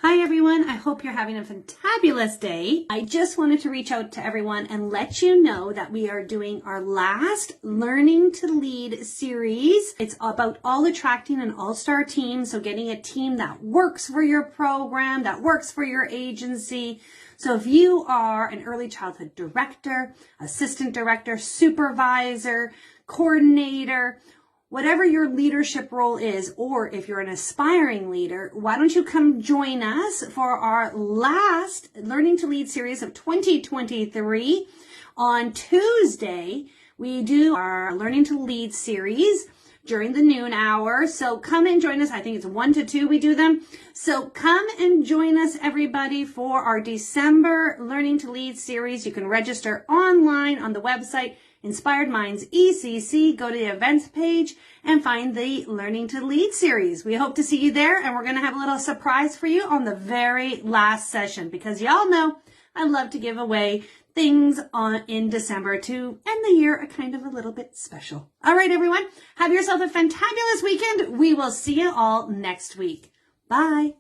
Hi everyone, I hope you're having a fantabulous day. I just wanted to reach out to everyone and let you know that we are doing our last Learning to Lead series. It's about all attracting an all-star team, so getting a team that works for your program, that works for your agency. So if you are an early childhood director, assistant director, supervisor, coordinator, whatever your leadership role is, or if you're an aspiring leader, why don't you come join us for our last Learning to Lead series of 2023. On Tuesday, we do our Learning to Lead series during the noon hour. So come and join us. I think it's 1 to 2 we do them. So come and join us, everybody, for our December Learning to Lead series. You can register online on the website Inspired Minds ECC. Go to the events page and find the Learning to Lead series. We hope to see you there, and we're going to have a little surprise for you on the very last session, because y'all know I love to give away things in December to end the year a kind of a little bit special. All right, everyone, have yourself a fantabulous weekend. We will see you all next week. Bye.